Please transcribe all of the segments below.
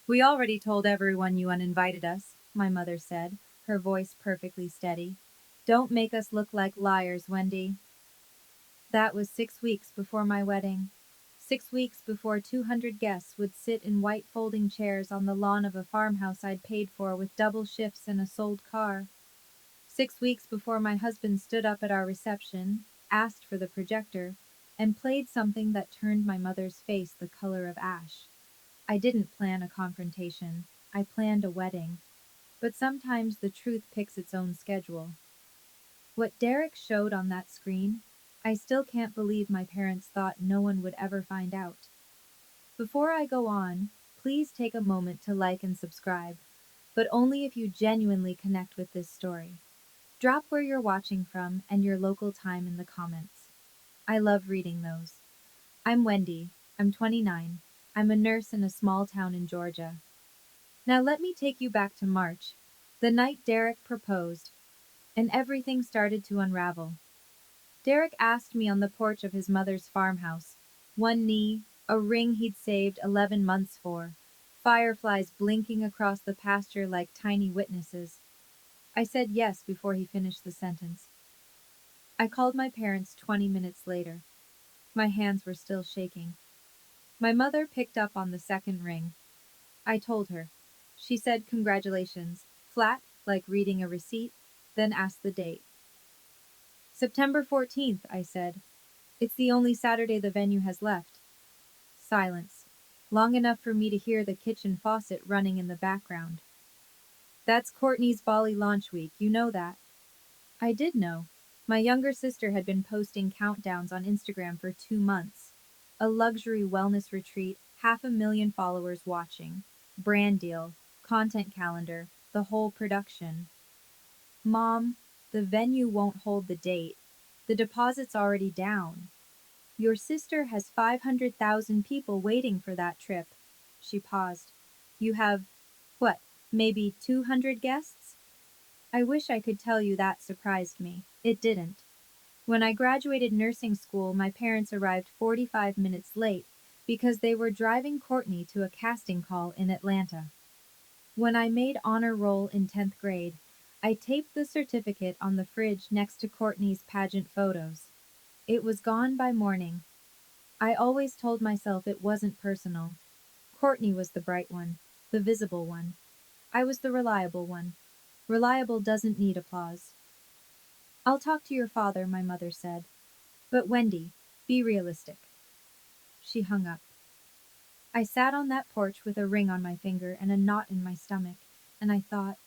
We already told everyone you uninvited us, my mother said, her voice perfectly steady. Don't make us look like liars, Wendy. That was 6 weeks before my wedding. 6 weeks before 200 guests would sit in white folding chairs on the lawn of a farmhouse I'd paid for with double shifts and a sold car. 6 weeks before my husband stood up at our reception, asked for the projector, and played something that turned my mother's face the color of ash. I didn't plan a confrontation. I planned a wedding. But sometimes the truth picks its own schedule. What Derek showed on that screen, I still can't believe my parents thought no one would ever find out. Before I go on, please take a moment to like and subscribe, but only if you genuinely connect with this story. Drop where you're watching from and your local time in the comments. I love reading those. I'm Wendy. I'm 29. I'm a nurse in a small town in Georgia. Now let me take you back to March, the night Derek proposed, and everything started to unravel. Derek asked me on the porch of his mother's farmhouse, one knee, a ring he'd saved 11 months for, fireflies blinking across the pasture like tiny witnesses. I said yes before he finished the sentence. I called my parents 20 minutes later. My hands were still shaking. My mother picked up on the second ring. I told her. She said congratulations, flat, like reading a receipt, then asked the date. September 14th, I said. It's the only Saturday the venue has left. Silence. Long enough for me to hear the kitchen faucet running in the background. That's Courtney's Bali launch week, you know that. I did know. My younger sister had been posting countdowns on Instagram for 2 months. A luxury wellness retreat, 500,000 followers watching. Brand deal, content calendar, the whole production. Mom, the venue won't hold the date. The deposit's already down. Your sister has 500,000 people waiting for that trip. She paused. You have, what, maybe 200 guests? I wish I could tell you that surprised me. It didn't. When I graduated nursing school, my parents arrived 45 minutes late because they were driving Courtney to a casting call in Atlanta. When I made honor roll in 10th grade, I taped the certificate on the fridge next to Courtney's pageant photos. It was gone by morning. I always told myself it wasn't personal. Courtney was the bright one, the visible one. I was the reliable one. Reliable doesn't need applause. I'll talk to your father, my mother said. But Wendy, be realistic. She hung up. I sat on that porch with a ring on my finger and a knot in my stomach, and I thought,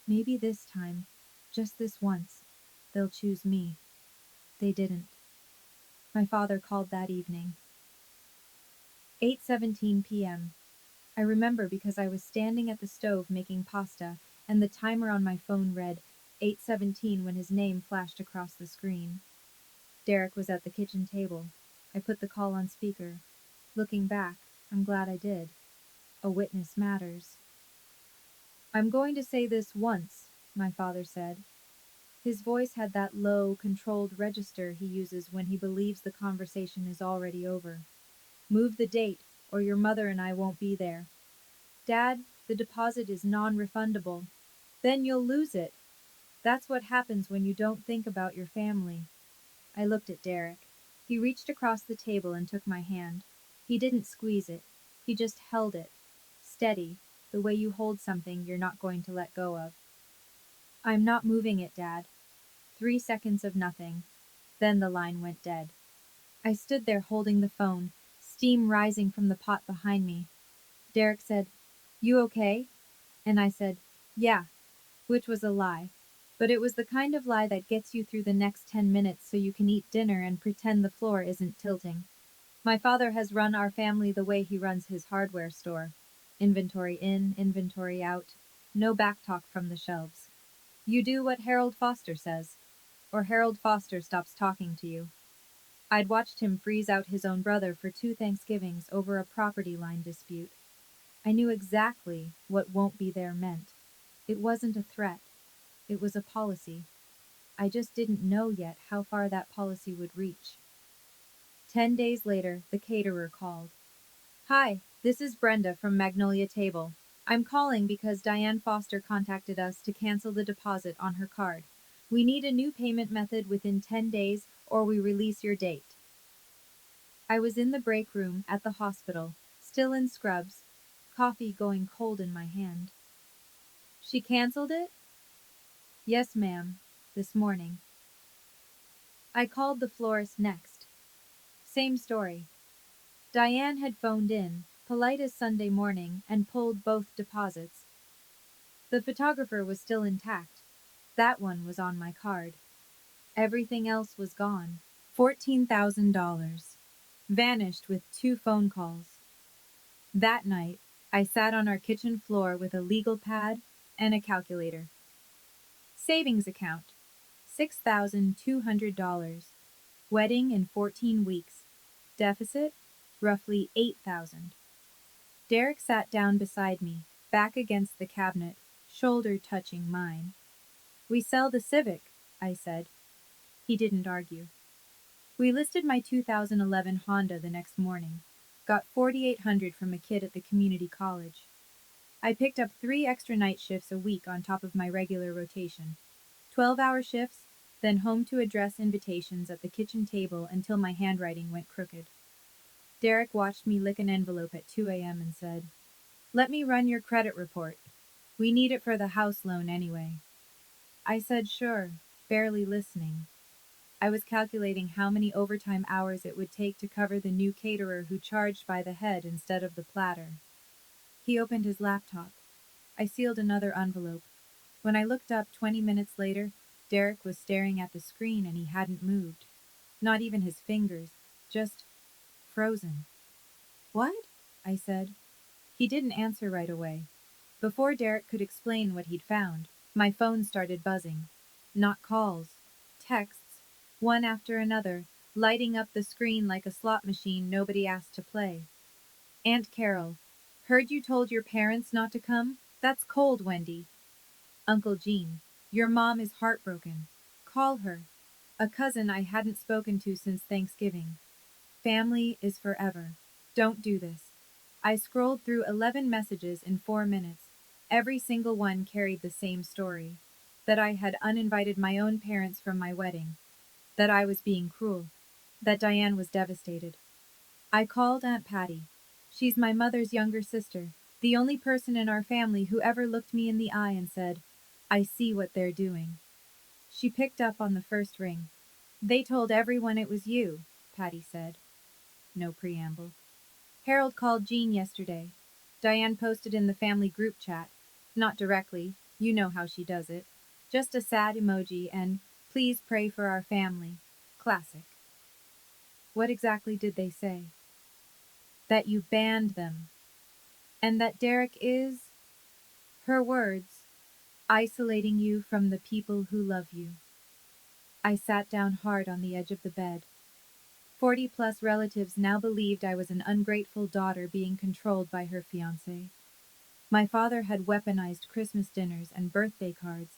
maybe this time, just this once, they'll choose me. They didn't. My father called that evening. 8:17 p.m. I remember because I was standing at the stove making pasta, and the timer on my phone read 8:17 when his name flashed across the screen. Derek was at the kitchen table. I put the call on speaker. Looking back, I'm glad I did. A witness matters. I'm going to say this once, my father said. His voice had that low, controlled register he uses when he believes the conversation is already over. Move the date, or your mother and I won't be there. Dad, the deposit is non-refundable. Then you'll lose it. That's what happens when you don't think about your family. I looked at Derek. He reached across the table and took my hand. He didn't squeeze it. He just held it. Steady, the way you hold something you're not going to let go of. I'm not moving it, Dad. 3 seconds of nothing. Then the line went dead. I stood there holding the phone, steam rising from the pot behind me. Derek said, "You okay?" And I said, "Yeah," which was a lie. But it was the kind of lie that gets you through the next 10 minutes so you can eat dinner and pretend the floor isn't tilting. My father has run our family the way he runs his hardware store. Inventory in, inventory out. No backtalk from the shelves. You do what Harold Foster says, or Harold Foster stops talking to you. I'd watched him freeze out his own brother for 2 Thanksgivings over a property line dispute. I knew exactly what won't be there meant. It wasn't a threat. It was a policy. I just didn't know yet how far that policy would reach. 10 days later, the caterer called. "Hi, this is Brenda from Magnolia Table. I'm calling because Diane Foster contacted us to cancel the deposit on her card. We need a new payment method within 10 days or we release your date. I was in the break room at the hospital, still in scrubs, coffee going cold in my hand. She canceled it? Yes, ma'am, this morning. I called the florist next. Same story. Diane had phoned in, polite as Sunday morning, and pulled both deposits. The photographer was still intact. That one was on my card. Everything else was gone. $14,000. Vanished with 2 phone calls. That night, I sat on our kitchen floor with a legal pad and a calculator. Savings account, $6,200. Wedding in 14 weeks. Deficit, roughly 8,000. Derek sat down beside me, back against the cabinet, shoulder touching mine. We sell the Civic, I said. He didn't argue. We listed my 2011 Honda the next morning. Got $4,800 from a kid at the community college. I picked up 3 extra night shifts a week on top of my regular rotation. 12-hour shifts, then home to address invitations at the kitchen table until my handwriting went crooked. Derek watched me lick an envelope at 2 a.m. and said, "Let me run your credit report. We need it for the house loan anyway." I said sure, barely listening. I was calculating how many overtime hours it would take to cover the new caterer who charged by the head instead of the platter. He opened his laptop. I sealed another envelope. When I looked up 20 minutes later, Derek was staring at the screen and he hadn't moved. Not even his fingers, just frozen. "What?" I said. He didn't answer right away. Before Derek could explain what he'd found, my phone started buzzing. Not calls, texts, one after another, lighting up the screen like a slot machine nobody asked to play. "Aunt Carol, heard you told your parents not to come? That's cold, Wendy." "Uncle Gene, your mom is heartbroken. Call her." A cousin I hadn't spoken to since Thanksgiving. "Family is forever. Don't do this." I scrolled through 11 messages in 4 minutes. Every single one carried the same story. That I had uninvited my own parents from my wedding. That I was being cruel. That Diane was devastated. I called Aunt Patty. She's my mother's younger sister, the only person in our family who ever looked me in the eye and said, "I see what they're doing." She picked up on the first ring. "They told everyone it was you," Patty said. No preamble. "Harold called Jean yesterday." Diane posted in the family group chat. Not directly, you know how she does it. Just a sad emoji and, "Please pray for our family." Classic. What exactly did they say? That you banned them. And that Derek is, her words, isolating you from the people who love you. I sat down hard on the edge of the bed. 40-plus relatives now believed I was an ungrateful daughter being controlled by her fiancé. My father had weaponized Christmas dinners and birthday cards.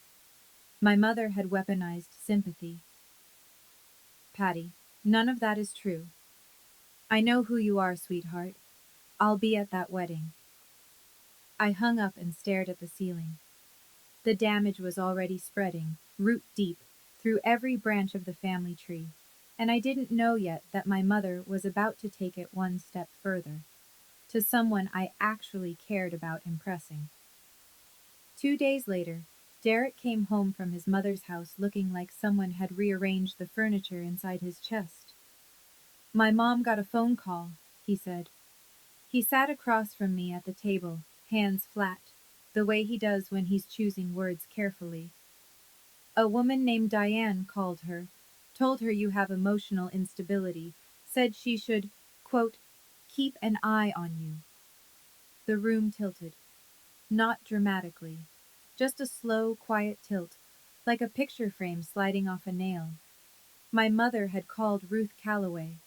My mother had weaponized sympathy. "Patty, none of that is true. I know who you are, sweetheart. I'll be at that wedding." I hung up and stared at the ceiling. The damage was already spreading, root deep, through every branch of the family tree, and I didn't know yet that my mother was about to take it one step further, to someone I actually cared about impressing. 2 days later, Derek came home from his mother's house looking like someone had rearranged the furniture inside his chest. "My mom got a phone call," he said. He sat across from me at the table, hands flat, the way he does when he's choosing words carefully. "A woman named Diane called her, told her you have emotional instability, said she should, quote, keep an eye on you." The room tilted. Not dramatically. Just a slow, quiet tilt, like a picture frame sliding off a nail. My mother had called Ruth Calloway,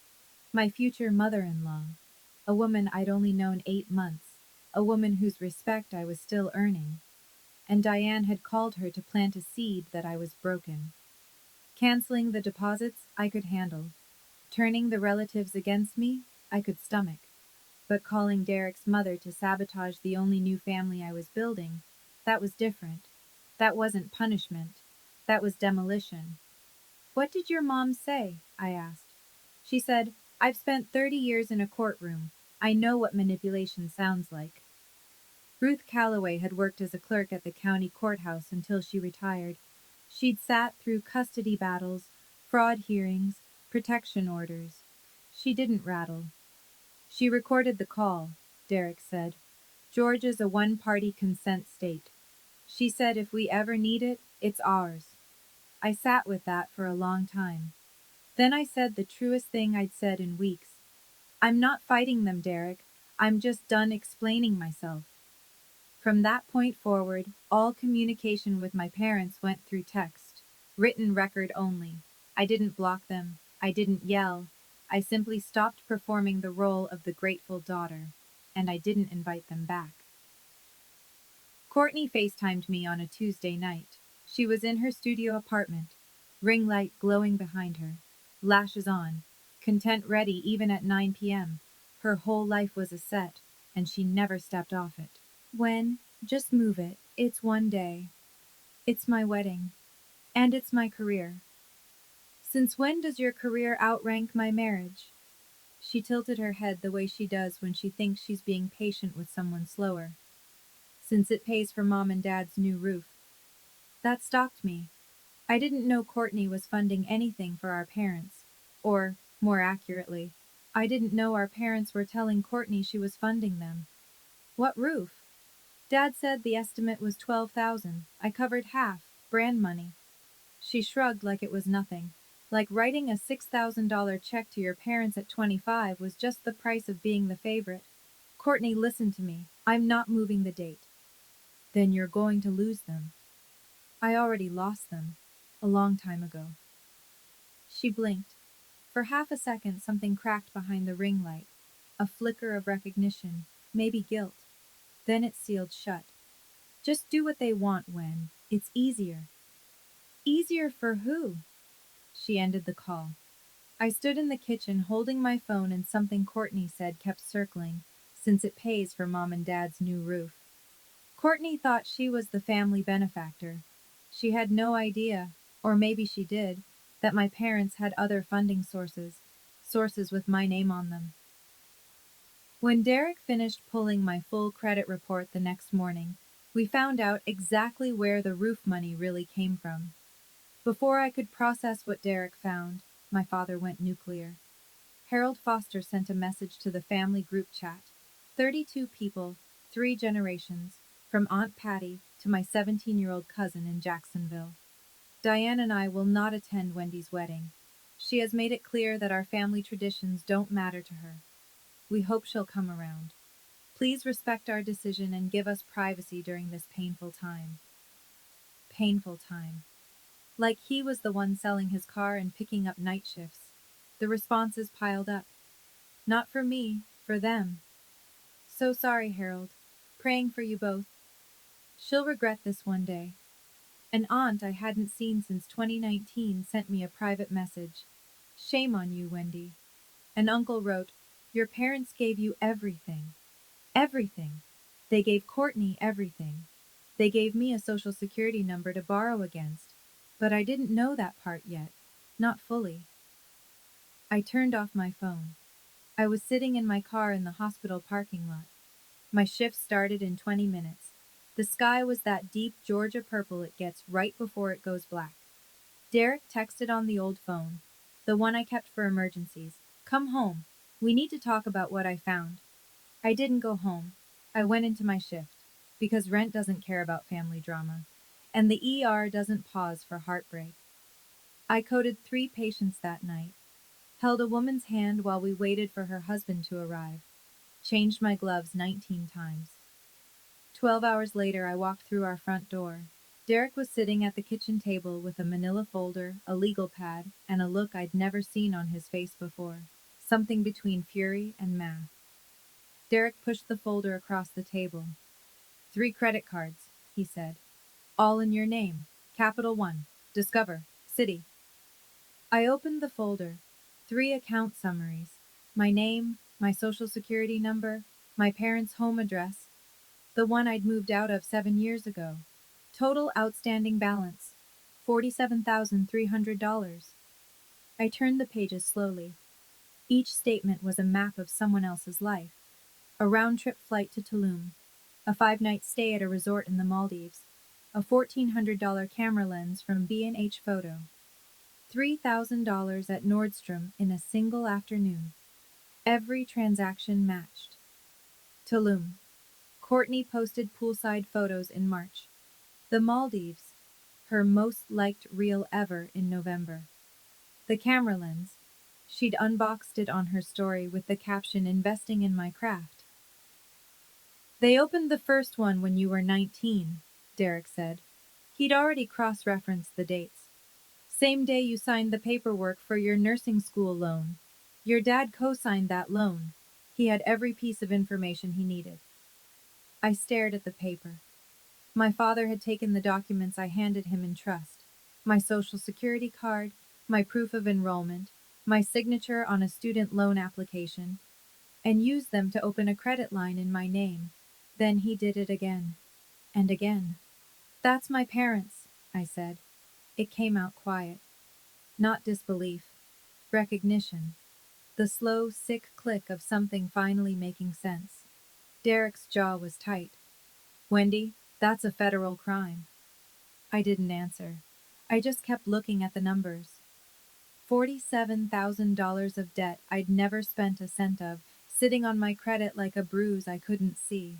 my future mother-in-law, a woman I'd only known 8 months, a woman whose respect I was still earning. And Diane had called her to plant a seed that I was broken. Canceling the deposits, I could handle. Turning the relatives against me, I could stomach. But calling Derek's mother to sabotage the only new family I was building, that was different. That wasn't punishment. That was demolition. What did your mom say? I asked. She said, I've spent 30 years in a courtroom. I know what manipulation sounds like. Ruth Calloway had worked as a clerk at the county courthouse until she retired. She'd sat through custody battles, fraud hearings, protection orders. She didn't rattle. She recorded the call, Derek said. Georgia's a one-party consent state. She said if we ever need it, it's ours. I sat with that for a long time. Then I said the truest thing I'd said in weeks. I'm not fighting them, Derek. I'm just done explaining myself. From that point forward, all communication with my parents went through text, written record only. I didn't block them. I didn't yell. I simply stopped performing the role of the grateful daughter, and I didn't invite them back. Courtney FaceTimed me on a Tuesday night. She was in her studio apartment, ring light glowing behind her, lashes on, content ready even at 9 p.m. Her whole life was a set, and she never stepped off it. When? Just move it. It's one day. It's my wedding. And it's my career. Since when does your career outrank my marriage? She tilted her head the way she does when she thinks she's being patient with someone slower. Since it pays for Mom and Dad's new roof. That stalked me. I didn't know Courtney was funding anything for our parents. Or, more accurately, I didn't know our parents were telling Courtney she was funding them. What roof? Dad said the estimate was $12,000. I covered half, brand money. She shrugged like it was nothing. Like writing a $6,000 check to your parents at 25 was just the price of being the favorite. Courtney, listen to me. I'm not moving the date. Then you're going to lose them. I already lost them. A long time ago. She blinked. For half a second something cracked behind the ring light. A flicker of recognition, maybe guilt. Then it sealed shut. Just do what they want, Wen. It's easier. Easier for who? She ended the call. I stood in the kitchen holding my phone and something Courtney said kept circling, since it pays for Mom and Dad's new roof. Courtney thought she was the family benefactor. She had no idea, or maybe she did, that my parents had other funding sources, sources with my name on them. When Derek finished pulling my full credit report the next morning, we found out exactly where the roof money really came from. Before I could process what Derek found, my father went nuclear. Harold Foster sent a message to the family group chat. 32 people, 3 generations, from Aunt Patty to my 17-year-old cousin in Jacksonville. Diane and I will not attend Wendy's wedding. She has made it clear that our family traditions don't matter to her. We hope she'll come around. Please respect our decision and give us privacy during this painful time. Painful time. Like he was the one selling his car and picking up night shifts. The responses piled up. Not for me, for them. So sorry, Harold. Praying for you both. She'll regret this one day. An aunt I hadn't seen since 2019 sent me a private message. Shame on you, Wendy. An uncle wrote, your parents gave you everything. Everything. They gave Courtney everything. They gave me a social security number to borrow against. But I didn't know that part yet. Not fully. I turned off my phone. I was sitting in my car in the hospital parking lot. My shift started in 20 minutes. The sky was that deep Georgia purple it gets right before it goes black. Derek texted on the old phone, the one I kept for emergencies. Come home. We need to talk about what I found. I didn't go home. I went into my shift, because rent doesn't care about family drama, and the ER doesn't pause for heartbreak. I coded 3 patients that night, held a woman's hand while we waited for her husband to arrive, changed my gloves 19 times. 12 hours later, I walked through our front door. Derek was sitting at the kitchen table with a manila folder, a legal pad, and a look I'd never seen on his face before. Something between fury and math. Derek pushed the folder across the table. 3 credit cards, he said. All in your name. Capital One. Discover. City. I opened the folder. 3 account summaries. My name, My social security number, my parents' home address, the one I'd moved out of 7 years ago. Total outstanding balance, $47,300. I turned the pages slowly. Each statement was a map of someone else's life. A round-trip flight to Tulum, a 5-night stay at a resort in the Maldives, a $1,400 camera lens from B&H Photo, $3,000 at Nordstrom in a single afternoon. Every transaction matched. Tulum. Courtney posted poolside photos in March. The Maldives. Her most liked reel ever in November. The camera lens. She'd unboxed it on her story with the caption, "Investing in my craft." "They opened the first one when you were 19, Derek said. He'd already cross-referenced the dates. "Same day you signed the paperwork for your nursing school loan. Your dad co-signed that loan. He had every piece of information he needed." I stared at the paper. My father had taken the documents I handed him in trust. My social security card, my proof of enrollment, my signature on a student loan application, and used them to open a credit line in my name. Then he did it again. And again. "That's my parents," I said. It came out quiet. Not disbelief. Recognition. The slow, sick click of something finally making sense. Derek's jaw was tight. "Wendy, that's a federal crime." I didn't answer. I just kept looking at the numbers. $47,000 of debt I'd never spent a cent of, sitting on my credit like a bruise I couldn't see.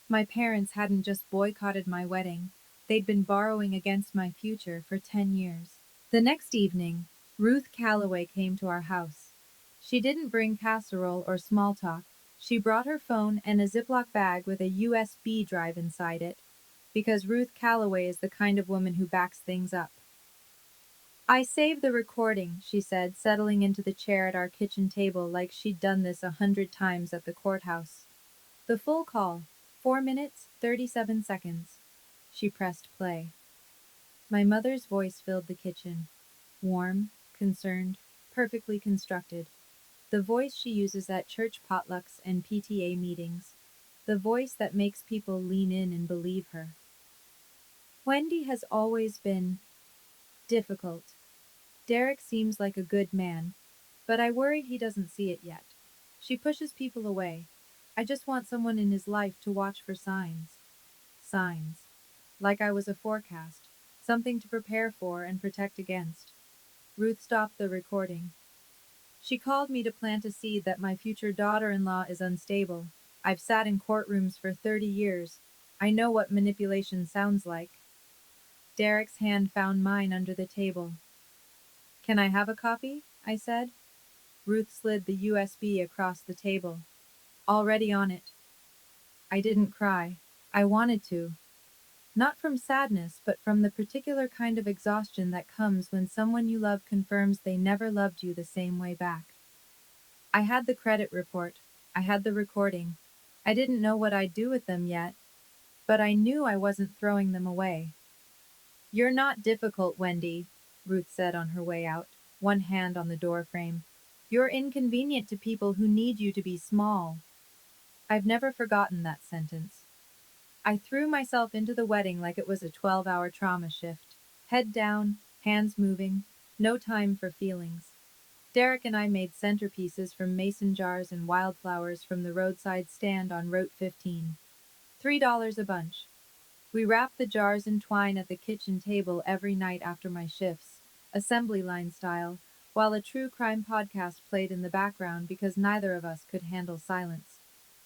My parents hadn't just boycotted my wedding, they'd been borrowing against my future for 10 years. The next evening, Ruth Calloway came to our house. She didn't bring casserole or small talk. She brought her phone and a Ziploc bag with a USB drive inside it, because Ruth Calloway is the kind of woman who backs things up. "I saved the recording," she said, settling into the chair at our kitchen table like she'd done this 100 times at the courthouse. "The full call, 4 minutes, 37 seconds. She pressed play. My mother's voice filled the kitchen. Warm, concerned, perfectly constructed. The voice she uses at church potlucks and PTA meetings. The voice that makes people lean in and believe her. "Wendy has always been difficult. Derek seems like a good man, but I worry he doesn't see it yet. She pushes people away. I just want someone in his life to watch for signs. Signs. Like I was a forecast. Something to prepare for and protect against." Ruth stopped the recording. "She called me to plant a seed that my future daughter-in-law is unstable. I've sat in courtrooms for 30 years. I know what manipulation sounds like." Derek's hand found mine under the table. "Can I have a copy?" I said. Ruth slid the USB across the table. "Already on it." I didn't cry. I wanted to. Not from sadness, but from the particular kind of exhaustion that comes when someone you love confirms they never loved you the same way back. I had the credit report. I had the recording. I didn't know what I'd do with them yet, but I knew I wasn't throwing them away. "You're not difficult, Wendy," Ruth said on her way out, one hand on the door frame. "You're inconvenient to people who need you to be small." I've never forgotten that sentence. I threw myself into the wedding like it was a 12-hour trauma shift. Head down, hands moving, no time for feelings. Derek and I made centerpieces from mason jars and wildflowers from the roadside stand on Route 15. $3 a bunch. We wrapped the jars in twine at the kitchen table every night after my shifts, assembly line style, while a true crime podcast played in the background because neither of us could handle silence.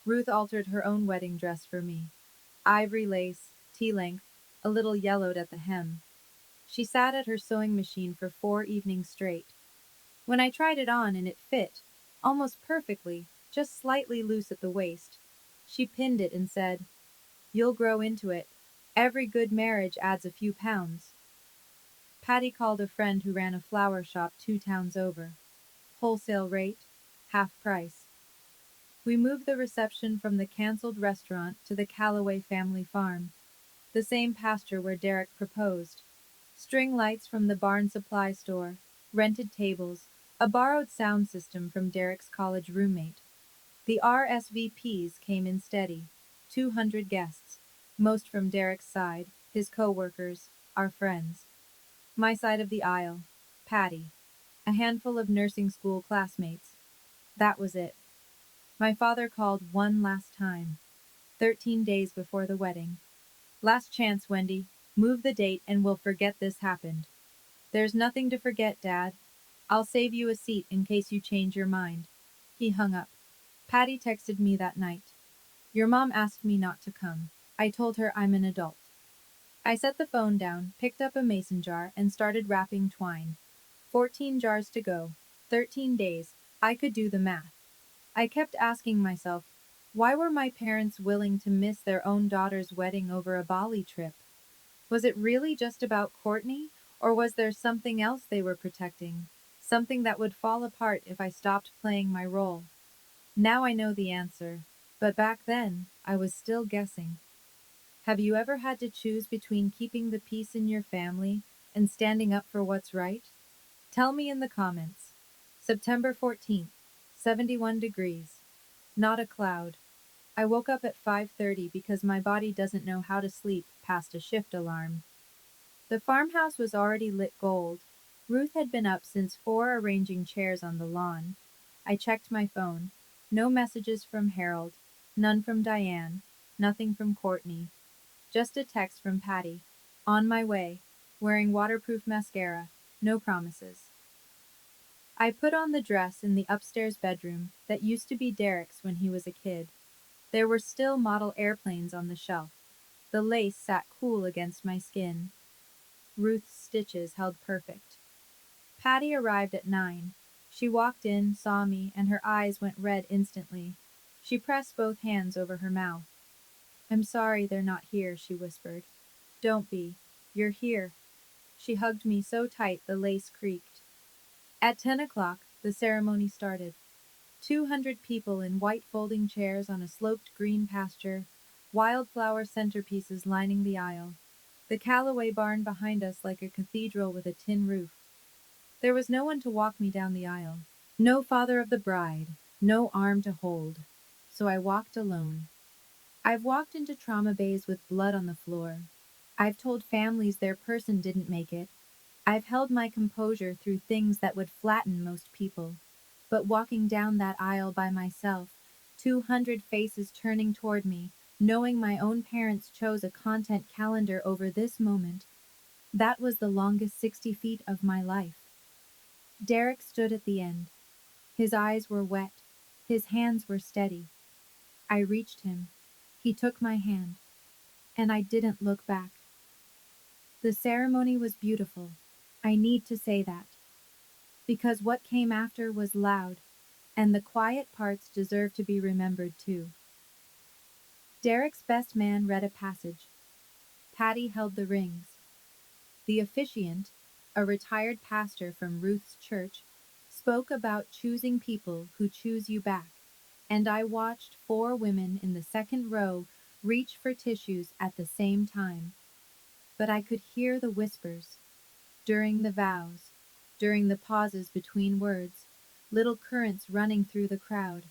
Ruth altered her own wedding dress for me. Ivory lace, tea-length, a little yellowed at the hem. She sat at her sewing machine for 4 evenings straight. When I tried it on and it fit, almost perfectly, just slightly loose at the waist, she pinned it and said, "You'll grow into it. Every good marriage adds a few pounds." Patty called a friend who ran a flower shop 2 towns over. Wholesale rate, half price. We moved the reception from the canceled restaurant to the Calloway family farm, the same pasture where Derek proposed. String lights from the barn supply store, rented tables, a borrowed sound system from Derek's college roommate. The RSVPs came in steady. 200 guests, most from Derek's side, his co-workers, our friends. My side of the aisle, Patty, a handful of nursing school classmates. That was it. My father called one last time, 13 days before the wedding. Last chance, Wendy. Move the date and we'll forget this happened. There's nothing to forget, Dad. I'll save you a seat in case you change your mind. He hung up. Patty texted me that night. Your mom asked me not to come. I told her I'm an adult. I set the phone down, picked up a mason jar, and started wrapping twine. 14 jars to go. 13 days. I could do the math. I kept asking myself, why were my parents willing to miss their own daughter's wedding over a Bali trip? Was it really just about Courtney, or was there something else they were protecting? Something that would fall apart if I stopped playing my role? Now I know the answer, but back then, I was still guessing. Have you ever had to choose between keeping the peace in your family and standing up for what's right? Tell me in the comments. September 14th, 71 degrees. Not a cloud. I woke up at 5:30 because my body doesn't know how to sleep past a shift alarm. The farmhouse was already lit gold. Ruth had been up since 4 arranging chairs on the lawn. I checked my phone. No messages from Harold. None from Diane. Nothing from Courtney. Just a text from Patty. On my way. Wearing waterproof mascara. No promises. I put on the dress in the upstairs bedroom that used to be Derek's when he was a kid. There were still model airplanes on the shelf. The lace sat cool against my skin. Ruth's stitches held perfect. Patty arrived at 9. She walked in, saw me, and her eyes went red instantly. She pressed both hands over her mouth. I'm sorry they're not here, she whispered. Don't be. You're here. She hugged me so tight the lace creaked. At 10 o'clock, the ceremony started. 200 people in white folding chairs on a sloped green pasture, wildflower centerpieces lining the aisle. The Callaway barn behind us like a cathedral with a tin roof. There was no one to walk me down the aisle. No father of the bride. No arm to hold. So I walked alone. I've walked into trauma bays with blood on the floor. I've told families their person didn't make it. I've held my composure through things that would flatten most people. But walking down that aisle by myself, 200 faces turning toward me, knowing my own parents chose a content calendar over this moment, that was the longest 60 feet of my life. Derek stood at the end. His eyes were wet. His hands were steady. I reached him. He took my hand. And I didn't look back. The ceremony was beautiful. I need to say that. Because what came after was loud, and the quiet parts deserve to be remembered too. Derek's best man read a passage. Patty held the rings. The officiant, a retired pastor from Ruth's church, spoke about choosing people who choose you back, and I watched 4 women in the second row reach for tissues at the same time. But I could hear the whispers. During the vows, during the pauses between words, little currents running through the crowd.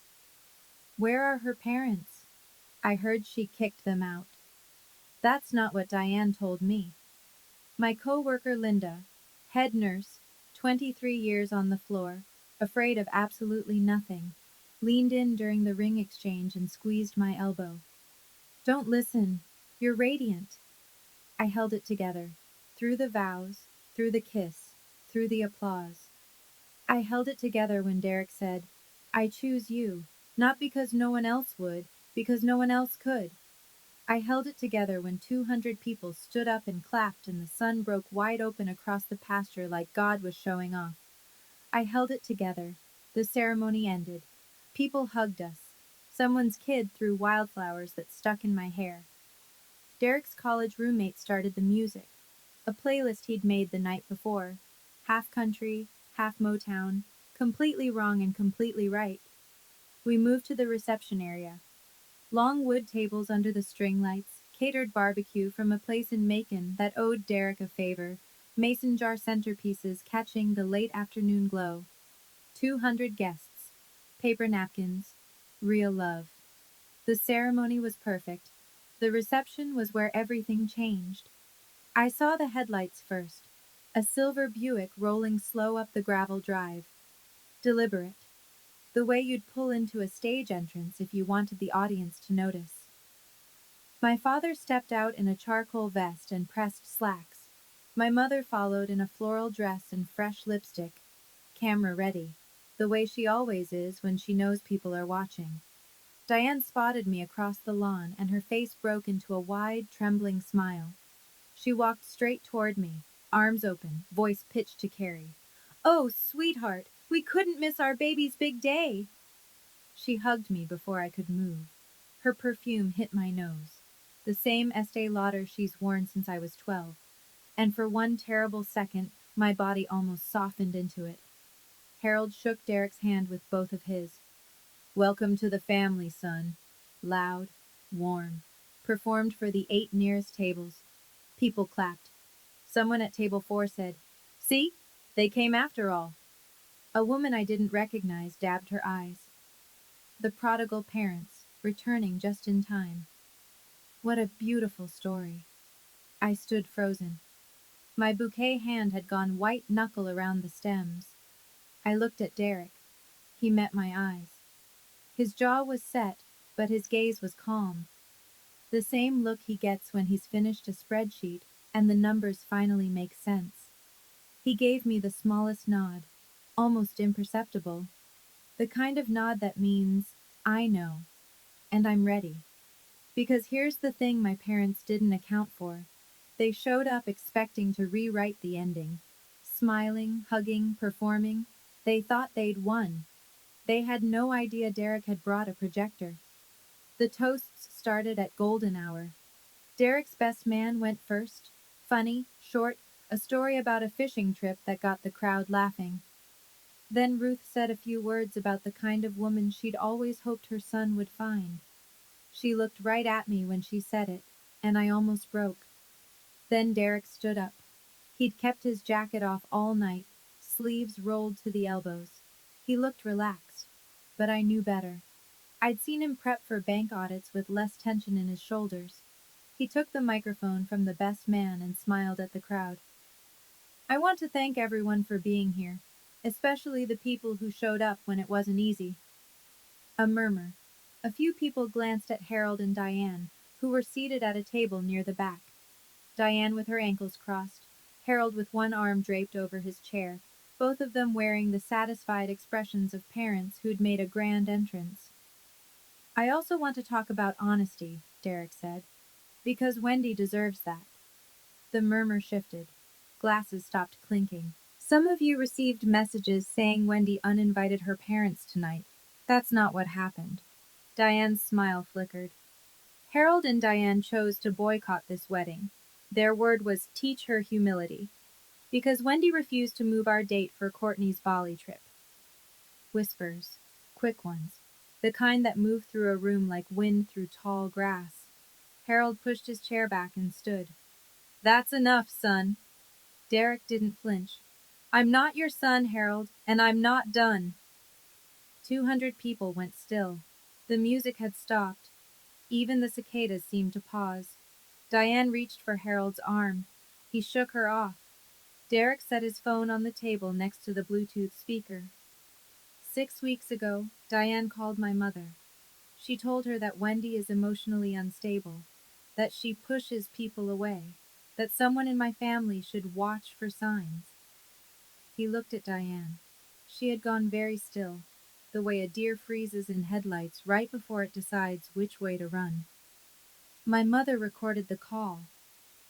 Where are her parents? I heard she kicked them out. That's not what Diane told me. My co-worker Linda, head nurse, 23 years on the floor, afraid of absolutely nothing, leaned in during the ring exchange and squeezed my elbow. Don't listen. You're radiant. I held it together. Through the vows, through the kiss, through the applause. I held it together when Derek said, I choose you, not because no one else would, because no one else could. I held it together when 200 people stood up and clapped and the sun broke wide open across the pasture like God was showing off. I held it together. The ceremony ended. People hugged us. Someone's kid threw wildflowers that stuck in my hair. Derek's college roommate started the music, a playlist he'd made the night before. Half country, half Motown, completely wrong and completely right. We moved to the reception area. Long wood tables under the string lights, catered barbecue from a place in Macon that owed Derek a favor, mason jar centerpieces catching the late afternoon glow. 200 guests. Paper napkins. Real love. The ceremony was perfect. The reception was where everything changed. I saw the headlights first. A silver Buick rolling slow up the gravel drive. Deliberate. The way you'd pull into a stage entrance if you wanted the audience to notice. My father stepped out in a charcoal vest and pressed slacks. My mother followed in a floral dress and fresh lipstick, camera ready, the way she always is when she knows people are watching. Diane spotted me across the lawn and her face broke into a wide, trembling smile. She walked straight toward me, arms open, voice pitched to Carrie. "Oh, sweetheart, we couldn't miss our baby's big day!" She hugged me before I could move. Her perfume hit my nose. The same Estee Lauder she's worn since I was 12. And for one terrible second, my body almost softened into it. Harold shook Derek's hand with both of his. "Welcome to the family, son." Loud, warm. Performed for the 8 nearest tables. People clapped. Someone at table 4 said, "See? They came after all." A woman I didn't recognize dabbed her eyes. The prodigal parents, returning just in time. What a beautiful story. I stood frozen. My bouquet hand had gone white knuckle around the stems. I looked at Derek. He met my eyes. His jaw was set, but his gaze was calm. The same look he gets when he's finished a spreadsheet and the numbers finally make sense. He gave me the smallest nod, almost imperceptible. The kind of nod that means, I know, and I'm ready. Because here's the thing my parents didn't account for. They showed up expecting to rewrite the ending. Smiling, hugging, performing. They thought they'd won. They had no idea Derek had brought a projector. The toasts started at golden hour. Derek's best man went first. Funny, short, a story about a fishing trip that got the crowd laughing. Then Ruth said a few words about the kind of woman she'd always hoped her son would find. She looked right at me when she said it, and I almost broke. Then Derek stood up. He'd kept his jacket off all night, sleeves rolled to the elbows. He looked relaxed, but I knew better. I'd seen him prep for bank audits with less tension in his shoulders. He took the microphone from the best man and smiled at the crowd. "I want to thank everyone for being here, especially the people who showed up when it wasn't easy." A murmur. A few people glanced at Harold and Diane, who were seated at a table near the back. Diane with her ankles crossed, Harold with one arm draped over his chair, both of them wearing the satisfied expressions of parents who'd made a grand entrance. "I also want to talk about honesty," Derek said, "because Wendy deserves that." The murmur shifted. Glasses stopped clinking. "Some of you received messages saying Wendy uninvited her parents tonight. That's not what happened." Diane's smile flickered. "Harold and Diane chose to boycott this wedding. Their word was teach her humility. Because Wendy refused to move our date for Courtney's Bali trip." Whispers. Quick ones. The kind that move through a room like wind through tall grass. Harold pushed his chair back and stood. "That's enough, son." Derek didn't flinch. "I'm not your son, Harold, and I'm not done." 200 people went still. The music had stopped. Even the cicadas seemed to pause. Diane reached for Harold's arm. He shook her off. Derek set his phone on the table next to the Bluetooth speaker. 6 weeks ago, Diane called my mother. She told her that Wendy is emotionally unstable, that she pushes people away, that someone in my family should watch for signs. He looked at Diane. She had gone very still, the way a deer freezes in headlights right before it decides which way to run. "My mother recorded the call."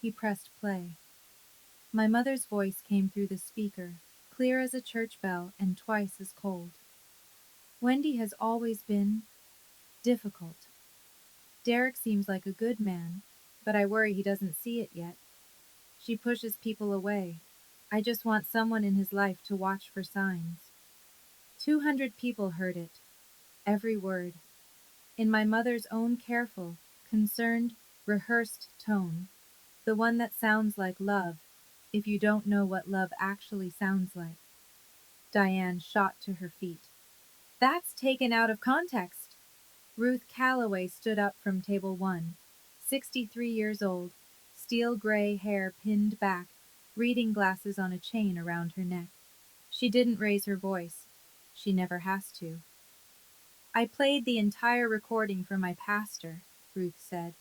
He pressed play. My mother's voice came through the speaker, clear as a church bell and twice as cold. "Wendy has always been difficult. Derek seems like a good man, but I worry he doesn't see it yet. She pushes people away. I just want someone in his life to watch for signs." 200 people heard it, every word, in my mother's own careful, concerned, rehearsed tone, the one that sounds like love, if you don't know what love actually sounds like. Diane shot to her feet. "That's taken out of context." Ruth Calloway stood up from table 1, 63 years old, steel gray hair pinned back, reading glasses on a chain around her neck. She didn't raise her voice. She never has to. I played the entire recording for my pastor, Ruth said.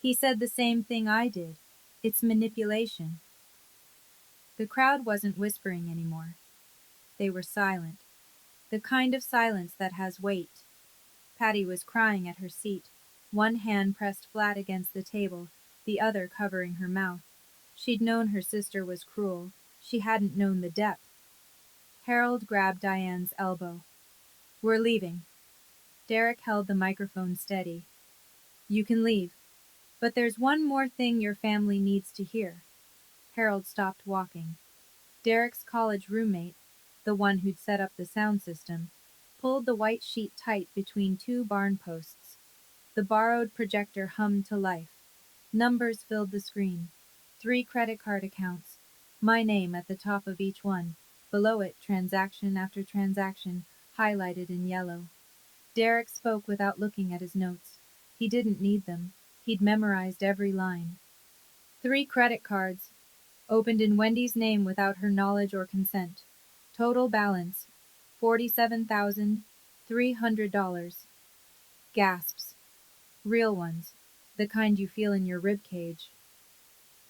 He said the same thing I did. It's manipulation. The crowd wasn't whispering anymore. They were silent. The kind of silence that has weight. Patty was crying at her seat, one hand pressed flat against the table, the other covering her mouth. She'd known her sister was cruel. She hadn't known the depth. Harold grabbed Diane's elbow. We're leaving. Derek held the microphone steady. You can leave. But there's one more thing your family needs to hear. Harold stopped walking. Derek's college roommate, the one who'd set up the sound system, pulled the white sheet tight between two barn posts. The borrowed projector hummed to life. Numbers filled the screen. 3 credit card accounts. My name at the top of each one. Below it, transaction after transaction, highlighted in yellow. Derek spoke without looking at his notes. He didn't need them. He'd memorized every line. 3 credit cards, opened in Wendy's name without her knowledge or consent. Total balance, $47,300. Gasps. Real ones. The kind you feel in your rib cage.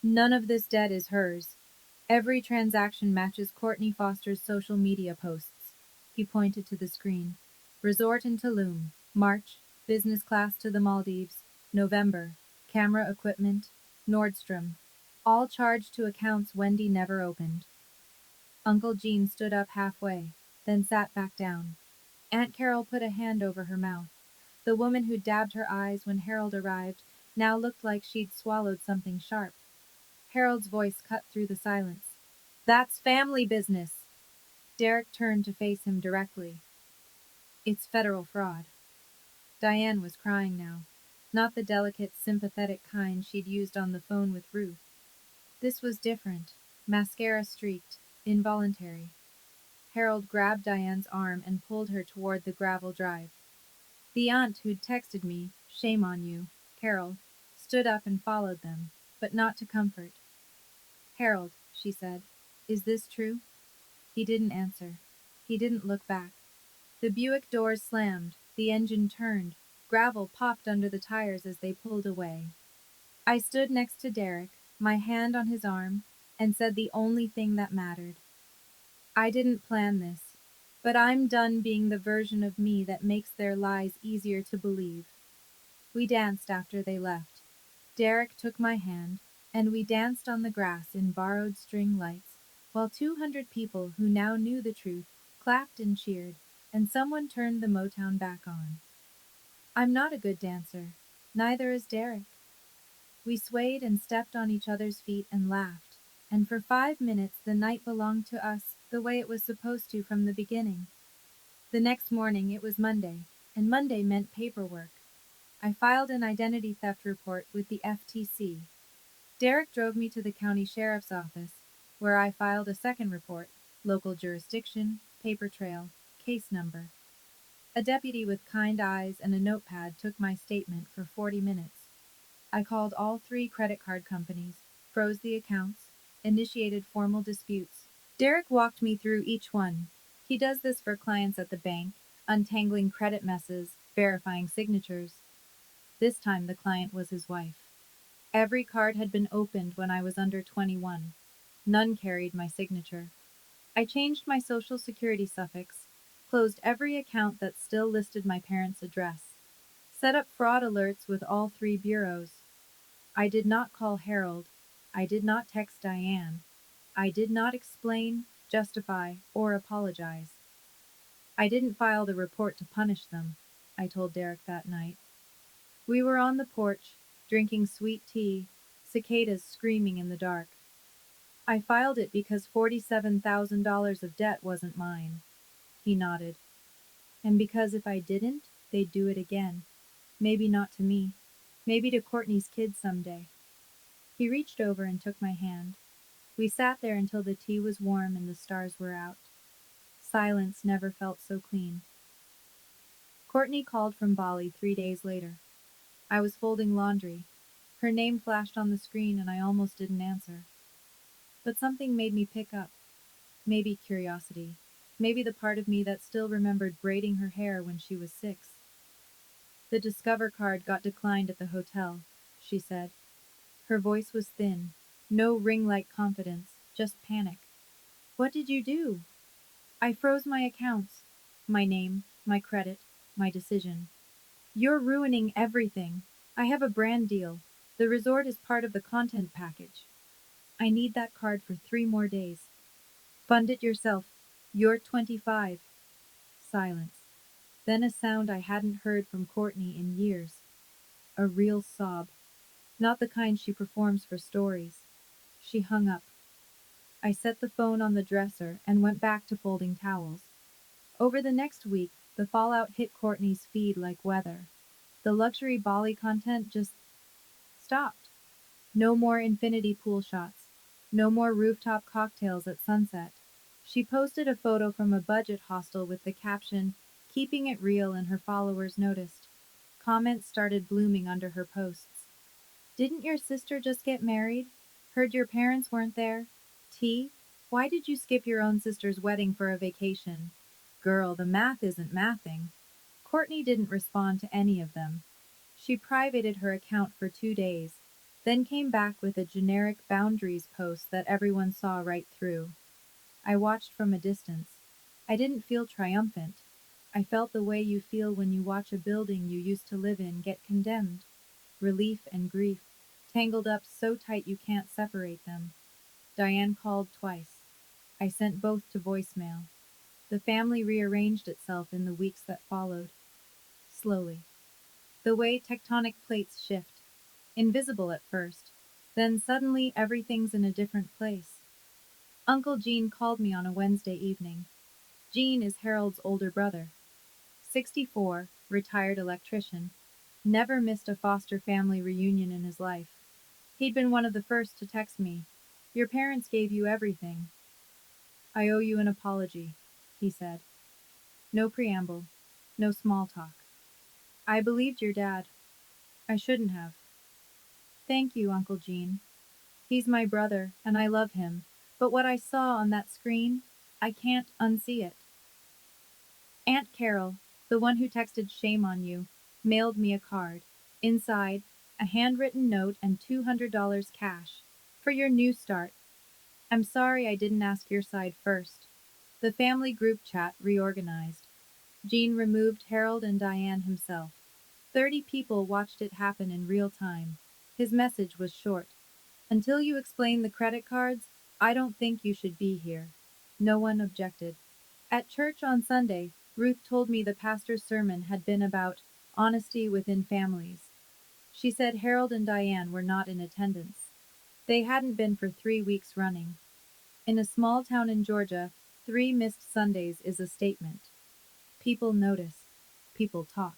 None of this debt is hers. Every transaction matches Courtney Foster's social media posts. He pointed to the screen. Resort in Tulum. March. Business class to the Maldives. November. Camera equipment. Nordstrom. All charged to accounts Wendy never opened. Uncle Gene stood up halfway, then sat back down. Aunt Carol put a hand over her mouth. The woman who dabbed her eyes when Harold arrived now looked like she'd swallowed something sharp. Harold's voice cut through the silence. That's family business. Derek turned to face him directly. It's federal fraud. Diane was crying now, not the delicate, sympathetic kind she'd used on the phone with Ruth. This was different, mascara streaked, involuntary. Harold grabbed Diane's arm and pulled her toward the gravel drive. The aunt who'd texted me, shame on you, Carol, stood up and followed them, but not to comfort. Harold, she said, is this true? He didn't answer. He didn't look back. The Buick doors slammed, the engine turned, gravel popped under the tires as they pulled away. I stood next to Derek, my hand on his arm, and said the only thing that mattered. I didn't plan this, but I'm done being the version of me that makes their lies easier to believe. We danced after they left. Derek took my hand, and we danced on the grass in borrowed string lights, while 200 people who now knew the truth clapped and cheered, and someone turned the Motown back on. I'm not a good dancer. Neither is Derek. We swayed and stepped on each other's feet and laughed, and for 5 minutes the night belonged to us the way it was supposed to from the beginning. The next morning it was Monday, and Monday meant paperwork. I filed an identity theft report with the FTC. Derek drove me to the county sheriff's office, where I filed a second report, local jurisdiction, paper trail, case number. A deputy with kind eyes and a notepad took my statement for 40 minutes. I called all 3 credit card companies, froze the accounts, initiated formal disputes. Derek walked me through each one. He does this for clients at the bank, untangling credit messes, verifying signatures. This time the client was his wife. Every card had been opened when I was under 21. None carried my signature. I changed my social security suffix, closed every account that still listed my parents' address, set up fraud alerts with all 3 bureaus. I did not call Harold. I did not text Diane. I did not explain, justify, or apologize. I didn't file the report to punish them, I told Derek that night. We were on the porch, drinking sweet tea, cicadas screaming in the dark. I filed it because $47,000 of debt wasn't mine. He nodded. And because if I didn't, they'd do it again. Maybe not to me. Maybe to Courtney's kids someday. He reached over and took my hand. We sat there until the tea was warm and the stars were out. Silence never felt so clean. Courtney called from Bali 3 days later. I was folding laundry. Her name flashed on the screen and I almost didn't answer. But something made me pick up. Maybe curiosity. Maybe the part of me that still remembered braiding her hair when she was 6. The Discover card got declined at the hotel, she said. Her voice was thin. No ring-like confidence, just panic. What did you do? I froze my accounts. My name, my credit, my decision. You're ruining everything. I have a brand deal. The resort is part of the content package. I need that card for 3 more days. Fund it yourself. You're 25. Silence. Then a sound I hadn't heard from Courtney in years. A real sob. Not the kind she performs for stories. She hung up. I set the phone on the dresser and went back to folding towels. Over the next week, the fallout hit Courtney's feed like weather. The luxury Bali content just stopped. No more infinity pool shots. No more rooftop cocktails at sunset. She posted a photo from a budget hostel with the caption, "Keeping it real," and her followers noticed. Comments started blooming under her posts. Didn't your sister just get married? Heard your parents weren't there? T? Why did you skip your own sister's wedding for a vacation? Girl, the math isn't mathing. Courtney didn't respond to any of them. She privated her account for 2 days, then came back with a generic boundaries post that everyone saw right through. I watched from a distance. I didn't feel triumphant. I felt the way you feel when you watch a building you used to live in get condemned. Relief and grief, tangled up so tight you can't separate them. Diane called twice. I sent both to voicemail. The family rearranged itself in the weeks that followed. Slowly. The way tectonic plates shift. Invisible at first. Then suddenly everything's in a different place. Uncle Gene called me on a Wednesday evening. Gene is Harold's older brother. 64, retired electrician. Never missed a foster family reunion in his life. He'd been one of the first to text me. Your parents gave you everything. I owe you an apology, he said. No preamble. No small talk. I believed your dad. I shouldn't have. Thank you, Uncle Gene. He's my brother, and I love him. But what I saw on that screen, I can't unsee it. Aunt Carol, the one who texted shame on you, mailed me a card. Inside, a handwritten note and $200 cash. For your new start. I'm sorry I didn't ask your side first. The family group chat reorganized. Gene removed Harold and Diane himself. 30 people watched it happen in real time. His message was short. Until you explain the credit cards, I don't think you should be here. No one objected. At church on Sunday, Ruth told me the pastor's sermon had been about honesty within families. She said Harold and Diane were not in attendance. They hadn't been for 3 weeks running. In a small town in Georgia, 3 missed Sundays is a statement. People notice. People talk.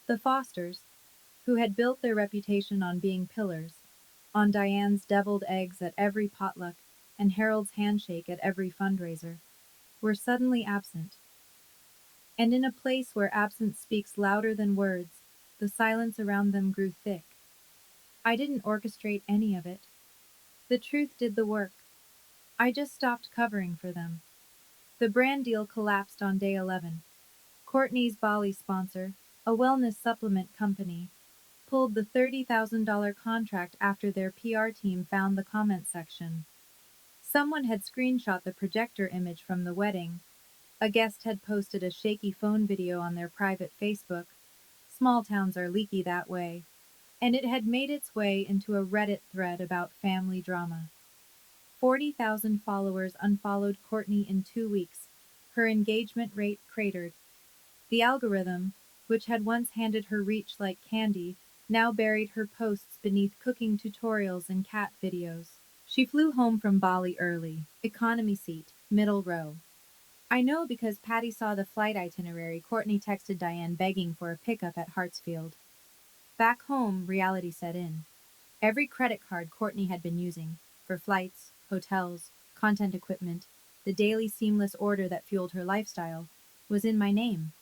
The Fosters, who had built their reputation on being pillars, on Diane's deviled eggs at every potluck and Harold's handshake at every fundraiser, were suddenly absent. And in a place where absence speaks louder than words, the silence around them grew thick. I didn't orchestrate any of it. The truth did the work. I just stopped covering for them. The brand deal collapsed on day 11. Courtney's Bali sponsor, a wellness supplement company, pulled the $30,000 contract after their PR team found the comment section. Someone had screenshot the projector image from the wedding. A guest had posted a shaky phone video on their private Facebook. Small towns are leaky that way. And it had made its way into a Reddit thread about family drama. 40,000 followers unfollowed Courtney in 2 weeks. Her engagement rate cratered. The algorithm, which had once handed her reach like candy, now buried her posts beneath cooking tutorials and cat videos. She flew home from Bali early, economy seat, middle row. I know because Patty saw the flight itinerary. Courtney texted Diane begging for a pickup at Hartsfield. Back home, reality set in. Every credit card Courtney had been using, for flights, hotels, content equipment, the daily seamless order that fueled her lifestyle, was in my name.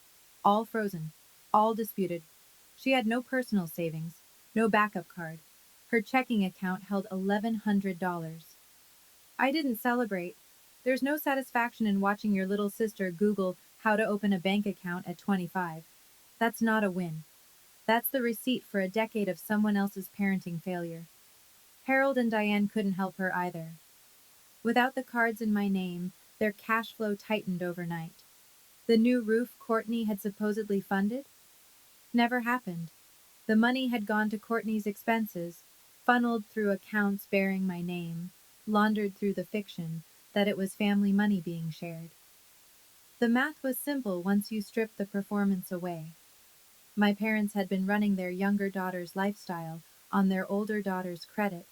All frozen, all disputed. She had no personal savings, no backup card. Her checking account held $1,100. I didn't celebrate. There's no satisfaction in watching your little sister Google how to open a bank account at 25. That's not a win. That's the receipt for a decade of someone else's parenting failure. Harold and Diane couldn't help her either. Without the cards in my name, their cash flow tightened overnight. The new roof Courtney had supposedly funded never happened. The money had gone to Courtney's expenses, funneled through accounts bearing my name, laundered through the fiction that it was family money being shared. The math was simple once you stripped the performance away. My parents had been running their younger daughter's lifestyle on their older daughter's credit,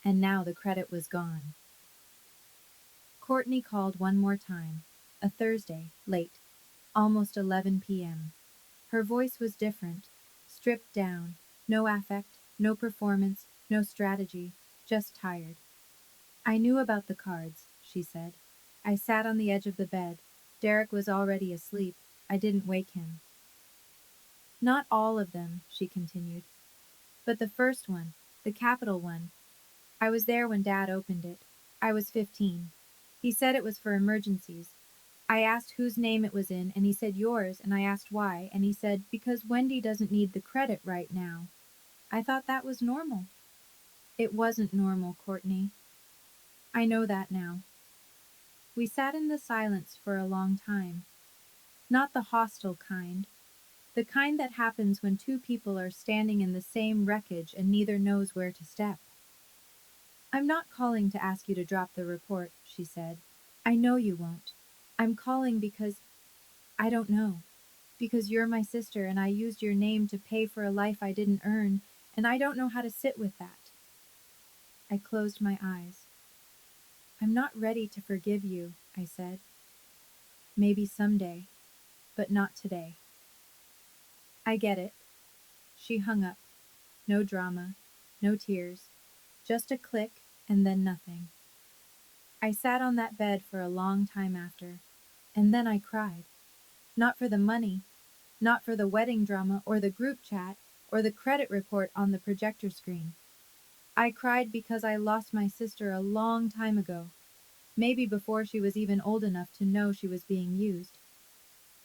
and now the credit was gone. Courtney called one more time, a Thursday, late, almost 11 p.m. Her voice was different, stripped down, no affect, no performance, no strategy, just tired. I knew about the cards, she said. I sat on the edge of the bed. Derek was already asleep. I didn't wake him. Not all of them, she continued, but the first one, the capital one. I was there when Dad opened it. I was 15. He said it was for emergencies. I asked whose name it was in, and he said yours, and I asked why, and he said, because Wendy doesn't need the credit right now. I thought that was normal. It wasn't normal, Courtney. I know that now. We sat in the silence for a long time. Not the hostile kind. The kind that happens when two people are standing in the same wreckage and neither knows where to step. I'm not calling to ask you to drop the report, she said. I know you won't. I'm calling because I don't know. Because you're my sister and I used your name to pay for a life I didn't earn, and I don't know how to sit with that. I closed my eyes. I'm not ready to forgive you, I said. Maybe someday, but not today. I get it. She hung up. No drama, no tears, just a click and then nothing. I sat on that bed for a long time after, and then I cried. Not for the money, not for the wedding drama or the group chat or the credit report on the projector screen. I cried because I lost my sister a long time ago, maybe before she was even old enough to know she was being used.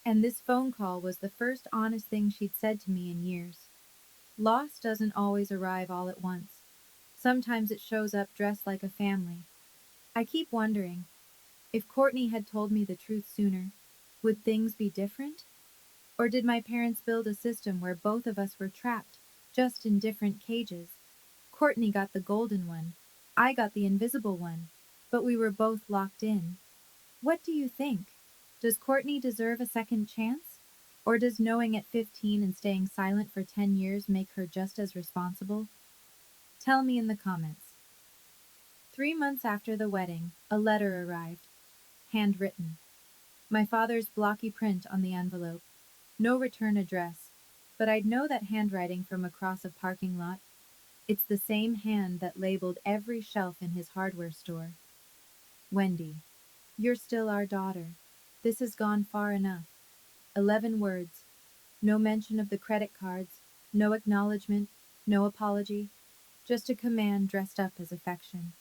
And this phone call was the first honest thing she'd said to me in years. Loss doesn't always arrive all at once. Sometimes it shows up dressed like a family. I keep wondering, if Courtney had told me the truth sooner, would things be different? Or did my parents build a system where both of us were trapped, just in different cages? Courtney got the golden one. I got the invisible one. But we were both locked in. What do you think? Does Courtney deserve a second chance? Or does knowing at 15 and staying silent for 10 years make her just as responsible? Tell me in the comments. 3 months after the wedding, a letter arrived. Handwritten. My father's blocky print on the envelope. No return address. But I'd know that handwriting from across a parking lot. It's the same hand that labeled every shelf in his hardware store. Wendy, you're still our daughter. This has gone far enough. 11 words. No mention of the credit cards, no acknowledgement, no apology. Just a command dressed up as affection.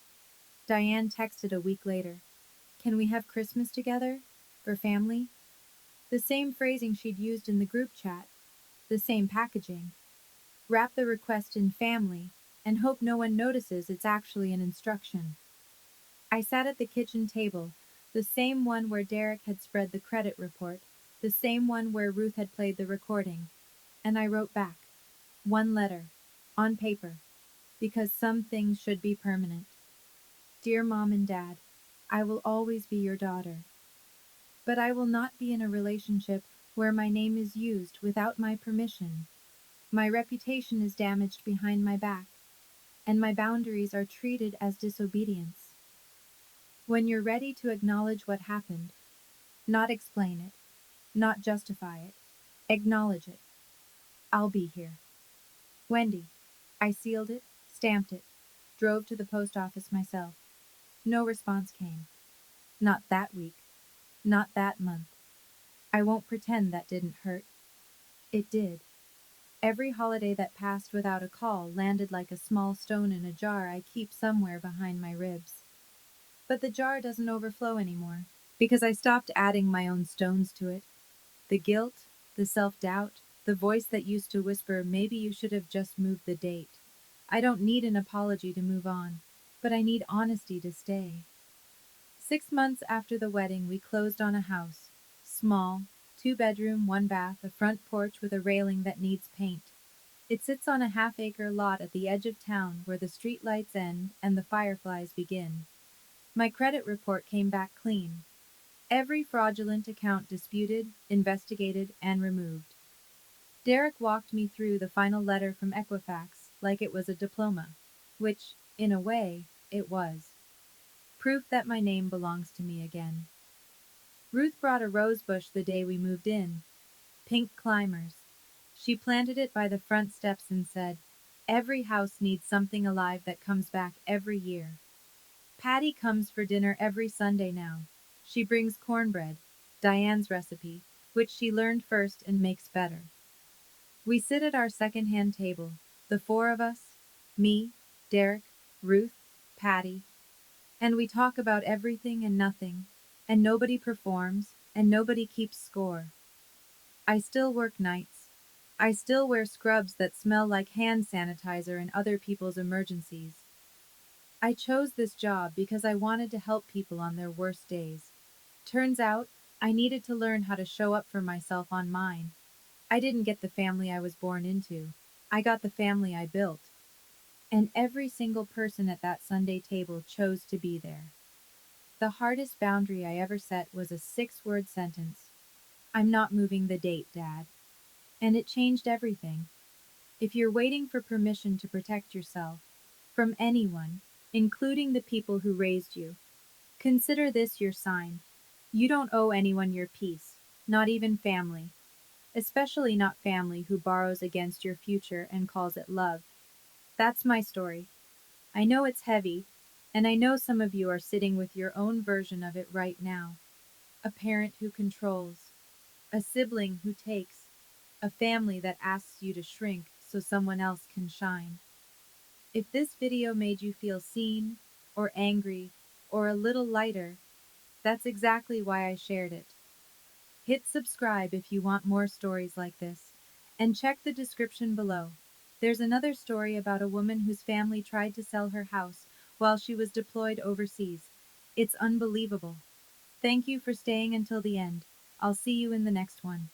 Diane texted a week later. Can we have Christmas together? For family? The same phrasing she'd used in the group chat. The same packaging. Wrap the request in family and hope no one notices it's actually an instruction. I sat at the kitchen table, the same one where Derek had spread the credit report, the same one where Ruth had played the recording, and I wrote back. One letter, on paper, because some things should be permanent. Dear Mom and Dad, I will always be your daughter. But I will not be in a relationship where my name is used without my permission. My reputation is damaged behind my back, and my boundaries are treated as disobedience. When you're ready to acknowledge what happened, not explain it, not justify it, acknowledge it. I'll be here. Wendy. I sealed it, stamped it, drove to the post office myself. No response came. Not that week. Not that month. I won't pretend that didn't hurt. It did. Every holiday that passed without a call landed like a small stone in a jar I keep somewhere behind my ribs. But the jar doesn't overflow anymore, because I stopped adding my own stones to it. The guilt, the self-doubt, the voice that used to whisper, maybe you should have just moved the date. I don't need an apology to move on, but I need honesty to stay. 6 months after the wedding, we closed on a house. Small, 2 bedroom, 1 bath, a front porch with a railing that needs paint. It sits on a half-acre lot at the edge of town where the street lights end and the fireflies begin. My credit report came back clean. Every fraudulent account disputed, investigated, and removed. Derek walked me through the final letter from Equifax like it was a diploma, which, in a way, it was. Proof that my name belongs to me again. Ruth brought a rose bush the day we moved in. Pink climbers. She planted it by the front steps and said, "Every house needs something alive that comes back every year." Patty comes for dinner every Sunday now. She brings cornbread, Diane's recipe, which she learned first and makes better. We sit at our second-hand table, the four of us, me, Derek, Ruth, Patty, and we talk about everything and nothing, and nobody performs, and nobody keeps score. I still work nights. I still wear scrubs that smell like hand sanitizer in other people's emergencies. I chose this job because I wanted to help people on their worst days. Turns out, I needed to learn how to show up for myself on mine. I didn't get the family I was born into. I got the family I built. And every single person at that Sunday table chose to be there. The hardest boundary I ever set was a 6-word sentence. "I'm not moving the date, Dad." And it changed everything. If you're waiting for permission to protect yourself from anyone, including the people who raised you, consider this your sign. You don't owe anyone your peace, not even family, especially not family who borrows against your future and calls it love. That's my story. I know it's heavy, and I know some of you are sitting with your own version of it right now. A parent who controls, a sibling who takes, a family that asks you to shrink so someone else can shine. If this video made you feel seen, or angry, or a little lighter, that's exactly why I shared it. Hit subscribe if you want more stories like this, and check the description below. There's another story about a woman whose family tried to sell her house while she was deployed overseas. It's unbelievable. Thank you for staying until the end. I'll see you in the next one.